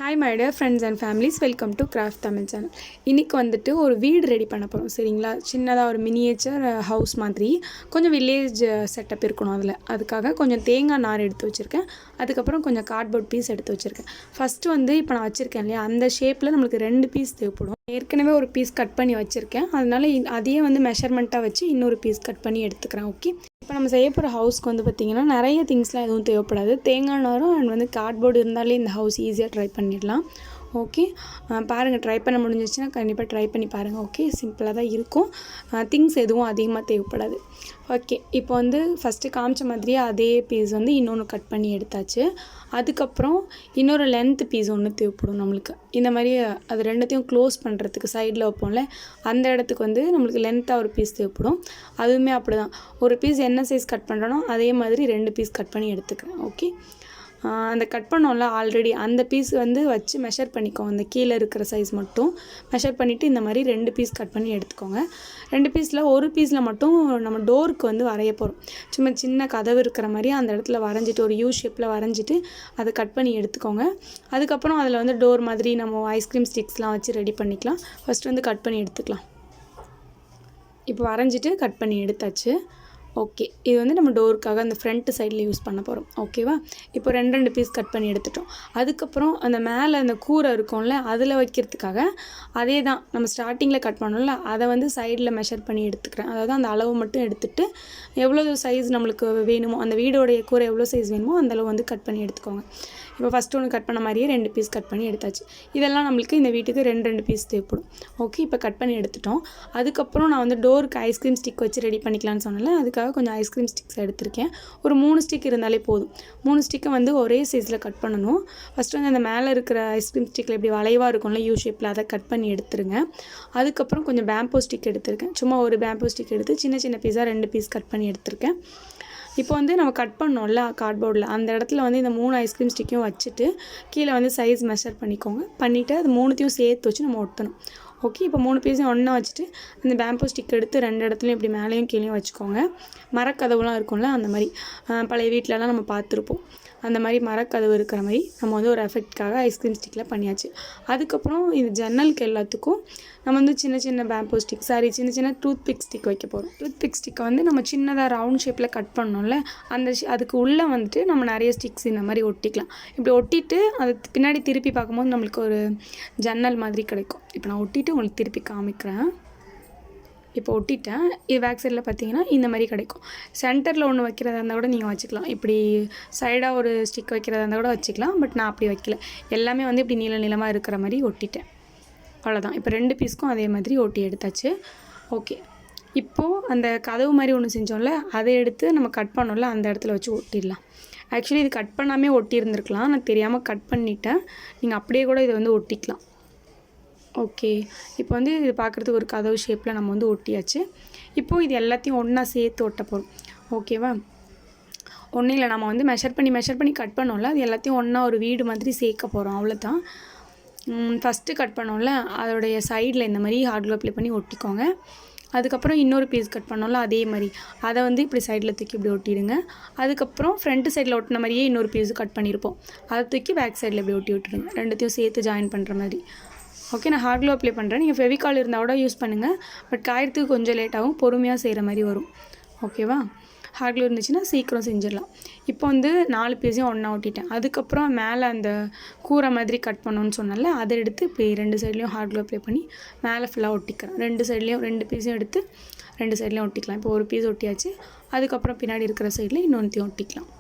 Hi my dear friends and families, welcome to craft Tamil channel. இன்றைக்கி வந்துட்டு ஒரு வீடு ரெடி பண்ண போகிறோம். சரிங்களா, சின்னதாக ஒரு மினியேச்சர் ஹவுஸ் மாதிரி கொஞ்சம் வில்லேஜ் செட்டப் இருக்கணும். அதுக்காக கொஞ்சம் தேங்காய் நார் எடுத்து வச்சுருக்கேன். அதுக்கப்புறம் கொஞ்சம் கார்ட்போர்ட் பீஸ் எடுத்து வச்சுருக்கேன். ஃபஸ்ட்டு வந்து இப்போ நான் வச்சுருக்கேன் இல்லையா, அந்த ஷேப்பில் நம்மளுக்கு 2 பீஸ் தேவைப்படும். ஏற்கனவே ஒரு பீஸ் கட் பண்ணி வச்சுருக்கேன், அதனால் அதையே வந்து மெஷர்மெண்ட்டாக வச்சு இன்னொரு பீஸ் கட் பண்ணி எடுத்துக்கிறேன். ஓகே, இப்போ நம்ம செய்ய போகிற ஹவுஸ்க்கு வந்து பார்த்திங்கன்னா நிறைய திங்ஸ்லாம் எதுவும் தேவைப்படாது. தேங்காய் நாரும் அண்ட் வந்து கார்ட்போர்டு இருந்தாலே இந்த ஹவுஸ் ஈஸியாக ட்ரை பண்ணிடலாம். ஓகே, பாருங்கள், ட்ரை பண்ண முடிஞ்சிச்சுன்னா கண்டிப்பாக ட்ரை பண்ணி பாருங்கள். ஓகே, சிம்பிளாக தான் இருக்கும். திங்ஸ் எதுவும் அதிகமாக தேவைப்படாது. ஓகே, இப்போ வந்து ஃபஸ்ட்டு காமிச்ச மாதிரியே அதே பீஸ் வந்து இன்னொன்று கட் பண்ணி எடுத்தாச்சு. அதுக்கப்புறம் இன்னொரு லென்த் பீஸ் ஒன்று தேவைப்படும் நம்மளுக்கு. இந்த மாதிரி அது ரெண்டுத்தையும் க்ளோஸ் பண்ணுறதுக்கு சைடில் வைப்போம்ல, அந்த இடத்துக்கு வந்து நம்மளுக்கு லென்த்தாக ஒரு பீஸ் தேவைப்படும். அதுவுமே அப்படி தான், ஒரு பீஸ் என்ன சைஸ் கட் பண்ணுறனோ அதே மாதிரி 2 பீஸ் கட் பண்ணி எடுத்துக்கிறேன். ஓகே, அந்த கட் பண்ணோம்ல ஆல்ரெடி, அந்த பீஸ் வந்து வச்சு மெஷர் பண்ணிக்கோங்க. அந்த கீழே இருக்கிற சைஸ் மட்டும் மெஷர் பண்ணிவிட்டு இந்த மாதிரி 2 பீஸ் கட் பண்ணி எடுத்துக்கோங்க. 2 பீஸில் ஒரு பீஸில் மட்டும் நம்ம டோருக்கு வந்து வரைய போகிறோம். சும்மா சின்ன கதவு இருக்கிற மாதிரி அந்த இடத்துல வரைஞ்சிட்டு, ஒரு யூ ஷேப்பில் வரைஞ்சிட்டு அதை கட் பண்ணி எடுத்துக்கோங்க. அதுக்கப்புறம் அதில் வந்து டோர் மாதிரி நம்ம ஐஸ்கிரீம் ஸ்டிக்ஸ்லாம் வச்சு ரெடி பண்ணிக்கலாம். ஃபஸ்ட்டு வந்து கட் பண்ணி எடுத்துக்கலாம். இப்போ வரைஞ்சிட்டு கட் பண்ணி எடுத்தாச்சு. ஓகே, இது வந்து நம்ம டோருக்காக அந்த ஃப்ரண்ட்டு சைடில் யூஸ் பண்ண போகிறோம். ஓகேவா, இப்போ 2 பீஸ் கட் பண்ணி எடுத்துட்டோம். அதுக்கப்புறம் அந்த மேலே அந்த கூரை இருக்கும்ல, அதில் வைக்கிறதுக்காக அதே தான் நம்ம ஸ்டார்டிங்கில் கட் பண்ணோம்ல, அதை வந்து சைடில் மெஷர் பண்ணி எடுத்துக்கிறேன். அதாவது அந்த அளவு மட்டும் எடுத்துகிட்டு எவ்வளோ சைஸ் நம்மளுக்கு வேணுமோ, அந்த வீடோடைய கூரை எவ்வளோ சைஸ் வேணுமோ அந்த அளவு வந்து கட் பண்ணி எடுத்துக்கோங்க. இப்போ ஃபஸ்ட்டு ஒன்று கட் பண்ண மாதிரியே 2 பீஸ் கட் பண்ணி எடுத்தாச்சு. இதெல்லாம் நம்மளுக்கு இந்த வீட்டுக்கு 2 பீஸ் தேவைப்படும். ஓகே, இப்போ கட் பண்ணி எடுத்துட்டோம். அதுக்கப்புறம் நான் வந்து டோருக்கு ஐஸ்கிரீம் ஸ்டிக் வச்சு ரெடி பண்ணிக்கலான்னு சொன்னேன்ல, அதுக்காக கொஞ்சம் ஐஸ்கிரீம் ஸ்டிக்ஸ் எடுத்திருக்கேன். ஒரு 3 ஸ்டிக் இருந்தாலே போதும். 3 ஸ்டிக்கை வந்து ஒரே சைஸில் கட் பண்ணணும். ஃபஸ்ட்டு வந்து அந்த மேலே இருக்கிற ஐஸ்கிரீம் ஸ்டிக்கில் இப்படி வளைவாக இருக்கும்ல யூ ஷேப்பில், அதை கட் பண்ணி எடுத்துருங்க. அதுக்கப்புறம் கொஞ்சம் பேம்போ ஸ்டிக் எடுத்திருக்கேன். சும்மா ஒரு பேம்போ ஸ்டிக் எடுத்து சின்ன சின்ன பீஸாக 2 பீஸ் கட் பண்ணி எடுத்திருக்கேன். இப்போ வந்து நம்ம கட் பண்ணோம்ல கார்ட்போர்டில், அந்த இடத்துல வந்து இந்த 3 ஐஸ்கிரீம் ஸ்டிக்கையும் வச்சுட்டு கீழே வந்து சைஸ் மெஷர் பண்ணிக்கோங்க. பண்ணிவிட்டு அது 3த்தையும் சேர்த்து வச்சு நம்ம ஒட்டணும். ஓகே, இப்போ 3 பீஸையும் ஒன்றா வச்சுட்டு அந்த பேம்போ ஸ்டிக் எடுத்து 2 இடத்துலையும் இப்படி மேலேயும் கீழேயும் வச்சுக்கோங்க. மரக்கதவுலாம் இருக்கும்ல, அந்த மாதிரி பழைய வீட்டிலலாம் நம்ம பார்த்துருப்போம். அந்த மாதிரி மரக்கதவு இருக்கிற மாதிரி நம்ம வந்து ஒரு எஃபெக்ட்காக ஐஸ்கிரீம் ஸ்டிக்கில் பண்ணியாச்சு. அதுக்கப்புறம் இந்த ஜன்னலுக்கு எல்லாத்துக்கும் நம்ம வந்து சின்ன சின்ன பேம்போ ஸ்டிக், சின்ன சின்ன டூத் பிக் ஸ்டிக் வைக்க போகிறோம். டூத் பிக் ஸ்டிக்கை வந்து நம்ம சின்னதாக ரவுண்ட் ஷேப்பில் கட் பண்ணோம்ல, அதுக்கு உள்ளே வந்துட்டு நம்ம நிறைய ஸ்டிக்ஸ் இந்த மாதிரி ஒட்டிக்கலாம். இப்படி ஒட்டிட்டு அது பின்னாடி திருப்பி பார்க்கும்போது நம்மளுக்கு ஒரு ஜன்னல் மாதிரி கிடைக்கும். இப்போ நான் ஒட்டிட்டு உங்களுக்கு திருப்பி காமிக்கிறேன். இப்போ ஒட்டிட்டேன். இது பேக் சைடில் பார்த்தீங்கன்னா இந்த மாதிரி கிடைக்கும். சென்டரில் ஒன்று வைக்கிறதா இருந்தால் கூட நீங்கள் வச்சுக்கலாம். இப்படி சைடாக ஒரு ஸ்டிக் வைக்கிறதா இருந்தால் கூட வச்சுக்கலாம். பட் நான் அப்படி வைக்கல, எல்லாமே வந்து இப்படி நீளமாக இருக்கிற மாதிரி ஒட்டிட்டேன். அவ்வளோதான். இப்போ 2 பீஸ்க்கும் அதே மாதிரி ஒட்டி எடுத்தாச்சு. ஓகே, இப்போது அந்த கதவு மாதிரி ஒன்று செஞ்சோம்ல, அதை எடுத்து நம்ம கட் பண்ணோம்ல, அந்த இடத்துல வச்சு ஒட்டிடலாம். ஆக்சுவலி இது கட் பண்ணாமே ஒட்டியிருந்துருக்கலாம், நான் தெரியாமல் கட் பண்ணிட்டேன். நீங்கள் அப்படியே கூட இதை வந்து ஒட்டிக்கலாம். ஓகே, இப்போ வந்து இது பார்க்குறதுக்கு ஒரு கதவு ஷேப்பில் நம்ம வந்து ஒட்டியாச்சு. இப்போது இது எல்லாத்தையும் ஒன்றா சேர்த்து ஒட்ட போகிறோம். ஓகேவா, ஒன்றும் இல்லை, நம்ம வந்து மெஷர் பண்ணி கட் பண்ணோம்ல, அது எல்லாத்தையும் ஒன்றா ஒரு வீடு மாதிரி சேர்க்க போகிறோம். அவ்வளோதான். ஃபஸ்ட்டு கட் பண்ணோம்ல, அதோடைய சைடில் இந்த மாதிரி ஹார்ட் க்ளூ அப்ளை பண்ணி ஒட்டிக்கோங்க. அதுக்கப்புறம் இன்னொரு பீஸ் கட் பண்ணோம்ல, அதே மாதிரி அதை வந்து இப்படி சைடில் தூக்கி இப்படி ஒட்டிடுங்க. அதுக்கப்புறம் ஃப்ரண்ட்டு சைடில் ஒட்டின மாதிரியே இன்னொரு பீஸ் கட் பண்ணியிருப்போம், அதை தூக்கி பேக் சைடில் இப்படி ஒட்டி விட்டுடுங்க. ரெண்டுத்தையும் சேர்த்து ஜாயின் பண்ணுற மாதிரி. ஓகே, நான் ஹார்ட் க்ளூ அப்ளை பண்ணுறேன். நீங்கள் ஃபெவிகால் இருந்தால் கூட யூஸ் பண்ணுங்கள். பட் காயறதுக்கு கொஞ்சம் லேட்டாகும், பொறுமையாக செய்கிற மாதிரி வரும். ஓகேவா, ஹார்ட் க்ளூ இருந்துச்சுன்னா சீக்கிரம் செஞ்சிடலாம். இப்போ வந்து 4 பீஸையும் ஒன்றா ஒட்டிட்டேன். அதுக்கப்புறம் மேலே அந்த கூரை மாதிரி கட் பண்ணணும்னு சொன்னால, அதை எடுத்து இப்படி 2 சைட்லேயும் ஹார்ட் க்ளூ அப்ளை பண்ணி மேலே ஃபுல்லாக ஒட்டிக்கிறேன். 2 சைட்லேயும் 2 பீஸையும் எடுத்து 2 சைட்லேயும் ஒட்டிக்கலாம். இப்போ ஒரு பீஸ் ஒட்டியாச்சு. அதுக்கப்புறம் பின்னாடி இருக்கிற சைடில் இன்னொன்றையும் ஒட்டிக்கலாம்.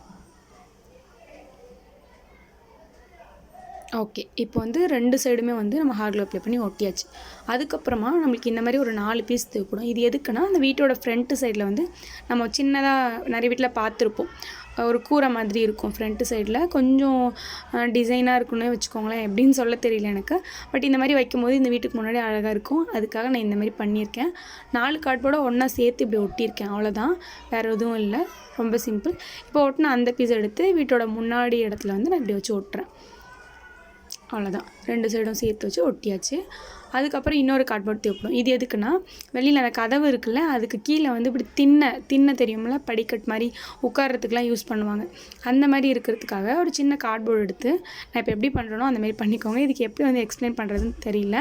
ஓகே, இப்போ வந்து 2 சைடுமே வந்து நம்ம ஹார்ட் க்ளூ அப்ளை பண்ணி ஒட்டியாச்சு. அதுக்கப்புறமா நம்மளுக்கு இந்த மாதிரி ஒரு 4 பீஸ் தேவைப்படும். இது எதுக்குன்னா, அந்த வீட்டோட ஃப்ரண்ட்டு சைடில் வந்து நம்ம சின்னதாக நிறைய வீட்டில் பார்த்துருப்போம், ஒரு கூரை மாதிரி இருக்கும் ஃப்ரண்ட்டு சைடில். கொஞ்சம் டிசைனாக இருக்குன்னே வச்சுக்கோங்களேன், எப்படின்னு சொல்ல தெரியல எனக்கு. பட் இந்த மாதிரி வைக்கும்போது இந்த வீட்டுக்கு முன்னாடி அழகாக இருக்கும். அதுக்காக நான் இந்த மாதிரி பண்ணியிருக்கேன். 4 கார்ட்போர்டை ஒன்றா சேர்த்து இப்படி ஒட்டியிருக்கேன். அவ்வளோதான், வேறு எதுவும் இல்லை, ரொம்ப சிம்பிள். இப்போ ஒட்டினா அந்த பீஸ் எடுத்து வீட்டோட முன்னாடி இடத்துல வந்து நான் இப்படி வச்சு ஒட்டுறேன். அவ்வளோதான், 2 சைடும் சேர்த்து வச்சு ஒட்டியாச்சு. அதுக்கப்புறம் இன்னொரு கார்ட்போர்ட் தேவைப்படும். இது எதுக்குன்னா வெளியில் அந்த கதவு இருக்குல்ல அதுக்கு கீழே வந்து இப்படி திண்ணை தெரியுமில்ல, படிக்கட் மாதிரி உட்கார்றதுக்குலாம் யூஸ் பண்ணுவாங்க. அந்த மாதிரி இருக்கிறதுக்காக ஒரு சின்ன கார்ட்போர்டு எடுத்து நான் இப்போ எப்படி பண்ணுறேனோ அந்த மாதிரி பண்ணிக்கோங்க. இதுக்கு எப்படி வந்து எக்ஸ்பிளைன் பண்ணுறதுன்னு தெரியல.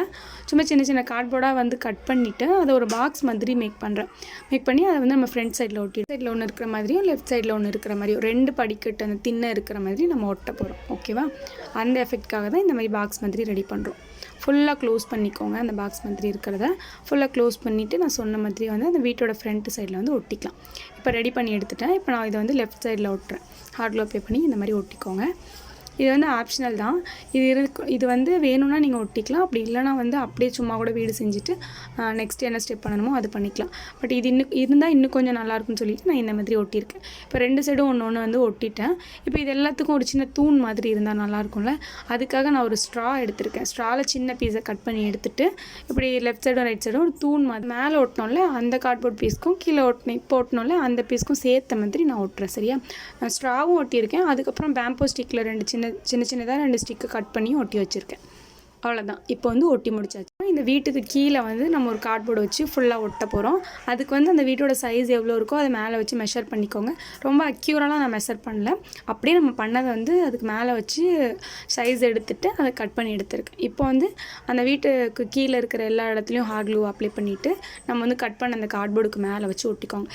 சும்மா சின்ன சின்ன கார்ட்போர்டாக வந்து கட் பண்ணிவிட்டு அதை ஒரு பாக்ஸ் மாதிரி மேக் பண்ணி அதை வந்து நம்ம ஃப்ரண்ட் சைடில் சைடில் ஒன்று இருக்கிற மாதிரியும் லெஃப்ட் சைடில் ஒன்று இருக்கிற மாதிரியும் 2 படிக்கட்டு அந்த திண்ணை இருக்கிற மாதிரி நம்ம ஒட்ட போகிறோம். ஓகேவா? அந்த எஃபெக்ட்காக தான் இந்த மாதிரி பாக்ஸ் மாதிரி ரெடி பண்ணுறோம். ஃபுல்லாக க்ளோஸ் பண்ணிக்கோங்க. அந்த பாக்ஸ் மாதிரி இருக்கிறத ஃபுல்லாக க்ளோஸ் பண்ணிவிட்டு நான் சொன்ன மாதிரி வந்து அந்த வீட்டோட ஃப்ரண்ட் சைடில் வந்து ஒட்டிக்கலாம். இப்போ ரெடி பண்ணி எடுத்துட்டேன். இப்போ நான் இதை வந்து லெஃப்ட் சைடில் ஒட்டுறேன். ஹாட் க்ளூ அப்ளை பண்ணி இந்த மாதிரி ஒட்டிக்கோங்க. இது வந்து ஆப்ஷனல் தான். இது வந்து வேணும்னா நீங்கள் ஒட்டிக்கலாம். அப்படி இல்லைனா வந்து அப்படியே சும்மா கூட வீடு செஞ்சுட்டு நெக்ஸ்ட் என்ன ஸ்டெப் பண்ணணுமோ அது பண்ணிக்கலாம். பட் இது இருந்தால் இன்னும் கொஞ்சம் நல்லாயிருக்குன்னு சொல்லிட்டு நான் இந்த மாதிரி ஒட்டியிருக்கேன். இப்போ 2 சைடும் ஒன்று வந்து ஒட்டிட்டேன். இப்போ இது எல்லாத்துக்கும் ஒரு சின்ன தூண் மாதிரி இருந்தால் நல்லாயிருக்கும்ல, அதுக்காக நான் ஒரு ஸ்ட்ரா எடுத்திருக்கேன். ஸ்ட்ராவில் சின்ன பீஸை கட் பண்ணி எடுத்துகிட்டு இப்படி லெஃப்ட் சைடும் ரைட் சைடும் ஒரு தூண் மாதிரி மேலே ஒட்டினோம்ல அந்த கார்ட்போர்ட் பீஸ்க்கும் கீழே இப்போ ஒட்டினோம்ல அந்த பீஸ்க்கும் சேர்த்த மாதிரி நான் ஒட்டுறேன். சரியா? நான் ஸ்ட்ராவும் ஒட்டியிருக்கேன். அதுக்கப்புறம் பேம்போ ஸ்டிக்கில் 2 சின்னதாக 2 ஸ்டிக்கு கட் பண்ணி ஒட்டி வச்சுருக்கேன். அவ்வளோதான். இப்போ வந்து ஒட்டி முடிச்சாச்சு. இந்த வீட்டுக்கு கீழே வந்து நம்ம ஒரு கார்ட்போர்டு வச்சு ஃபுல்லாக ஒட்ட போகிறோம். அதுக்கு வந்து அந்த வீட்டோட சைஸ் எவ்வளோ இருக்கோ அதை மேலே வச்சு மெஷர் பண்ணிக்கோங்க. ரொம்ப அக்யூரலாக நான் மெஷர் பண்ணல. அப்படியே நம்ம பண்ணதை வந்து அதுக்கு மேலே வச்சு சைஸ் எடுத்துகிட்டு அதை கட் பண்ணி எடுத்துருக்கேன். இப்போ வந்து அந்த வீட்டுக்கு கீழே இருக்கிற எல்லா இடத்துலையும் ஹாட் க்ளூ அப்ளை பண்ணிவிட்டு நம்ம வந்து கட் பண்ண அந்த கார்ட்போர்டுக்கு மேலே வச்சு ஒட்டிக்கோங்க.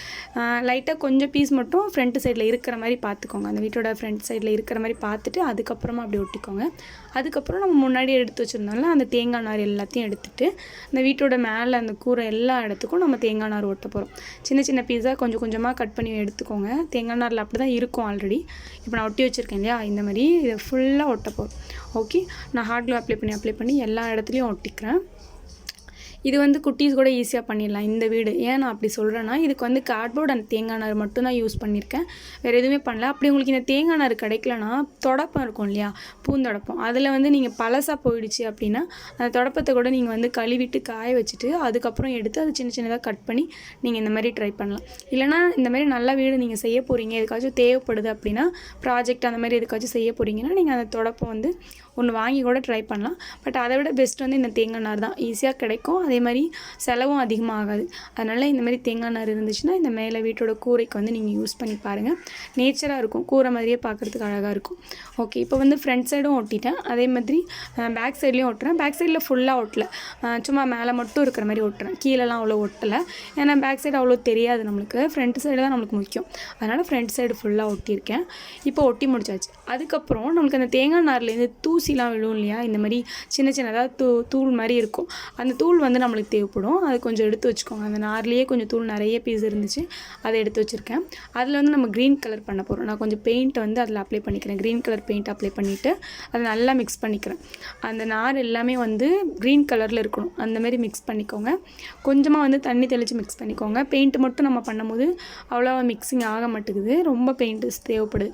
லைட்டாக கொஞ்சம் பீஸ் மட்டும் ஃப்ரண்ட் சைடில் இருக்கிற மாதிரி பார்த்துக்கோங்க. அந்த வீட்டோட ஃப்ரண்ட் சைடில் இருக்கிற மாதிரி பார்த்துட்டு அதுக்கப்புறமா அப்படி ஒட்டிக்கோங்க. அதுக்கப்புறம் நம்ம முன்னாடி எடுத்து வச்சுருந்தோம்ல அந்த தேங்காய் நார் எல்லாத்தையும் எடுத்துகிட்டு அந்த வீட்டோட மேலே அந்த கூரை எல்லா இடத்துக்கும் நம்ம தேங்காய் நார் ஒட்ட போகிறோம். சின்ன சின்ன பீஸாக கொஞ்சம் கொஞ்சமாக கட் பண்ணி எடுத்துக்கோங்க. தேங்காய் நாரில் அப்படி தான் இருக்கும் ஆல்ரெடி. இப்போ நான் ஒட்டி வச்சுருக்கேன் இல்லையா, இந்த மாதிரி இதை ஃபுல்லாக ஒட்ட போகிறோம். ஓகே, நான் ஹாட் க்ளூ அப்ளை பண்ணி எல்லா இடத்துலையும் ஒட்டிக்கிறேன். இது வந்து குட்டீஸ் கூட ஈஸியாக பண்ணிடலாம் இந்த வீடு. ஏன் நான் அப்படி சொல்கிறேன்னா இதுக்கு வந்து கார்ட்போர்ட் அண்ட் தேங்காய் நார் மட்டும்தான் யூஸ் பண்ணியிருக்கேன். வேறு எதுவுமே பண்ணல. அப்படி உங்களுக்கு இந்த தேங்காய் நார் கிடைக்கலனா தொடப்பம் இருக்கும் இல்லையா, பூந்தொடப்பம், அதில் வந்து நீங்கள் பழசாக போயிடுச்சு அப்படின்னா அந்த தொடப்பத்தை கூட நீங்கள் வந்து கழுவிட்டு காய வச்சுட்டு அதுக்கப்புறம் எடுத்து அது சின்ன சின்னதாக கட் பண்ணி நீங்கள் இந்த மாதிரி ட்ரை பண்ணலாம். இல்லைனா இந்த மாதிரி நல்ல வீடு நீங்கள் செய்ய போகிறீங்க, எதுக்காச்சும் தேவைப்படுது அப்படின்னா ப்ராஜெக்ட் அந்த மாதிரி எதுக்காச்சும் செய்ய போகிறீங்கன்னா நீங்கள் அந்த தொடப்பம் வந்து ஒன்று வாங்கி கூட ட்ரை பண்ணலாம். பட் அதை விட பெஸ்ட் வந்து இந்த தேங்காய் நார் தான். ஈஸியாக கிடைக்கும், அதே மாதிரி செலவும் அதிகமாக ஆகாது. அதனால் இந்த மாதிரி தேங்காய் நார் இருந்துச்சுன்னா இந்த மேலே வீட்டோட கூரைக்கு வந்து நீங்கள் யூஸ் பண்ணி பாருங்கள். நேச்சராக இருக்கும், கூரை மாதிரியே பார்க்குறதுக்கு அழகாக இருக்கும். ஓகே, இப்போ வந்து ஃப்ரண்ட் சைடும் ஒட்டிட்டேன். அதே மாதிரி பேக் சைட்லேயும் ஒட்டுறேன். பேக் சைடில் ஃபுல்லாக ஒட்டலை, சும்மா மேலே மட்டும் இருக்கிற மாதிரி ஒட்டுறேன். கீழெல்லாம் அவ்வளோ ஒட்டலை. ஏன்னா பேக் சைடு அவ்வளோ தெரியாது நம்மளுக்கு, ஃப்ரண்ட் சைடு தான் நம்மளுக்கு முக்கியம். அதனால் ஃப்ரண்ட் சைடு ஃபுல்லாக ஒட்டியிருக்கேன். இப்போ ஒட்டி முடிச்சாச்சு. அதுக்கப்புறம் நம்மளுக்கு அந்த தேங்காய் நார்லேருந்து தூசிலாம் விழும் இல்லையா, இந்த மாதிரி சின்ன சின்னதாக தூள் மாதிரி இருக்கும். அந்த தூள் வந்து நம்மளுக்கு தேவைப்படும். அது கொஞ்சம் எடுத்து வச்சுக்கோங்க. அந்த நார்லேயே கொஞ்சம் தூள் நிறைய பீஸ் இருந்துச்சு, அதை எடுத்து வச்சுருக்கேன். அதில் வந்து நம்ம க்ரீன் கலர் பண்ண போகிறோம். நான் கொஞ்சம் பெயிண்ட் வந்து அதில் அப்ளை பண்ணிக்கிறேன். க்ரீன் கலர் பெயிண்ட் அப்ளை பண்ணிவிட்டு அதை நல்லா மிக்ஸ் பண்ணிக்கிறேன். அந்த நார் எல்லாமே வந்து க்ரீன் கலரில் இருக்கணும், அந்த மாதிரி மிக்ஸ் பண்ணிக்கோங்க. கொஞ்சமாக வந்து தண்ணி தெளித்து மிக்ஸ் பண்ணிக்கோங்க. பெயிண்ட் மட்டும் நம்ம பண்ணும்போது அவ்வளோ மிக்ஸிங் ஆக மாட்டேங்குது, ரொம்ப பெயிண்ட்டு தேவைப்படுது.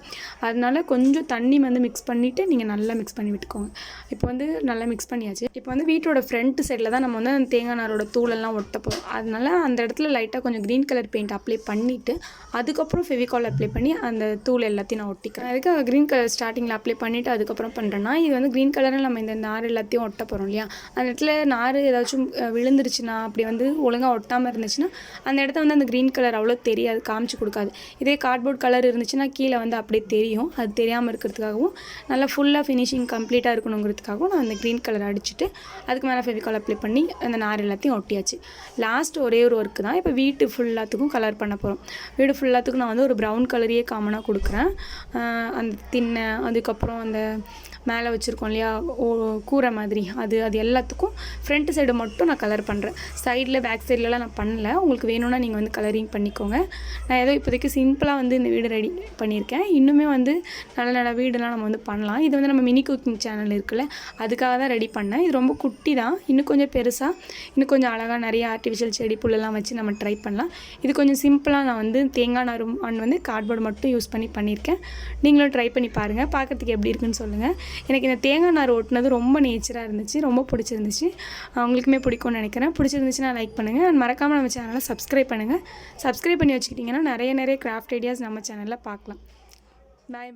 அதனால கொஞ்சம் தண்ணி வந்து மிக்ஸ் பண்ணிவிட்டு நீங்கள் நல்லா மிக்ஸ் பண்ணி விட்டுக்கோங்க. இப்போ வந்து நல்லா மிக்ஸ் பண்ணியாச்சு. இப்போ வந்து வீட்டோட ஃப்ரண்ட் சைடில் தான் நம்ம வந்து அந்த தேங்காய் நாரோட தூளெல்லாம் ஒட்ட போகிறோம். அதனால அந்த இடத்துல லைட்டாக கொஞ்சம் க்ரீன் கலர் பெயிண்ட் அப்ளை பண்ணிவிட்டு அதுக்கப்புறம் ஃபெவிகால் அப்ளை பண்ணி அந்த தூள் எல்லாத்தையும் நான் ஒட்டிக்கிறேன். அதுக்கு க்ரீன் கலர் ஸ்டார்டிங்கில் அப்ளை பண்ணிவிட்டு அதுக்கப்புறம் பண்ணுறேன்னா இது வந்து க்ரீன் கலரில் நம்ம இந்த நார் எல்லாத்தையும் ஒட்ட போகிறோம் இல்லையா, அந்த இடத்துல நார் ஏதாச்சும் விழுந்துருச்சுன்னா அப்படி வந்து ஒழுங்காக ஒட்டாமல் இருந்துச்சுன்னா அந்த இடத்த வந்து அந்த க்ரீன் கலர் அவ்வளோ தெரியாது, காமிச்சு கொடுக்காது. இதே கார்ட்போர்ட் கலர் இருந்துச்சுன்னா கீழே வந்து அப்படியே தெரியும். அது தெரியாமல் இருக்கிறதுக்காகவும் நல்லா ஃபுல்லாக ஃபினிஷிங் கம்ப்ளீட்டாக இருக்கணுங்கிறதுக்காகவும் நான் அந்த க்ரீன் கலர் அடிச்சுட்டு அதுக்கு மேலே ஃபெவிகால் அப்ளை பண்ணி அந்த நார் எல்லாத்தையும் ஒட்டியாச்சு. லாஸ்ட் ஒரே ஒரு ஒர்க்கு தான். இப்போ வீட்டு ஃபுல்லாத்துக்கும் கலர் பண்ண போகிறோம். வீடு ஃபுல்லாத்துக்கும் நான் வந்து ஒரு ப்ரௌன் கலரையே காமனாக கொடுக்குறேன். அந்த திண்ணை, அதுக்கப்புறம் அந்த மேலே வச்சுருக்கோம் இல்லையா கூரை மாதிரி, அது எல்லாத்துக்கும் ஃப்ரண்ட் சைடு மட்டும் நான் கலர் பண்ணுறேன். சைடில் பேக் சைட்லலாம் நான் பண்ணல. உங்களுக்கு வேணும்னா நீங்கள் வந்து கலரிங் பண்ணிக்கோங்க. நான் ஏதோ இப்போதைக்கு சிம்பிளாக வந்து இந்த வீடு ரெடி பண்ணியிருக்கேன். இன்னுமே வந்து நல்ல நல்ல வீடெல்லாம் நம்ம வந்து பண்ணலாம். இது வந்து நம்ம மினி குக்கிங் சேனல் இருக்குல்ல, அதுக்காக தான் ரெடி பண்ணேன். இது ரொம்ப குட்டி தான், இன்னும் கொஞ்சம் பெருசாக இன்னும் கொஞ்சம் அழகாக நிறைய ஆர்டிஃபிஷியல் செடி புல்லெல்லாம் வச்சு நம்ம ட்ரை பண்ணலாம். இது கொஞ்சம் சிம்பிளாக நான் வந்து தேங்காய் நார் வந்து கார்ட்போர்டு மட்டும் யூஸ் பண்ணியிருக்கேன். நீங்களும் ட்ரை பண்ணி பாருங்கள், பார்க்குறதுக்கு எப்படி இருக்குன்னு சொல்லுங்கள். எனக்கு இந்த தேங்காய் நார் ஓட்டுனது ரொம்ப நேச்சராக இருந்துச்சு, ரொம்ப பிடிச்சிருந்துச்சு. உங்களுக்குமே பிடிக்கும்னு நினைக்கிறேன். பிடிச்சிருந்துச்சுன்னா லைக் பண்ணுங்கள். மறக்காமல் நம்ம சேனலை சப்ஸ்கிரைப் பண்ணுங்கள். சப்ஸ்கிரைப் பண்ணி வச்சுக்கிட்டிங்கன்னா நிறைய கிராஃப்ட் ஐடியாஸ் நம்ம சேனலில் பார்க்கலாம். பாய்.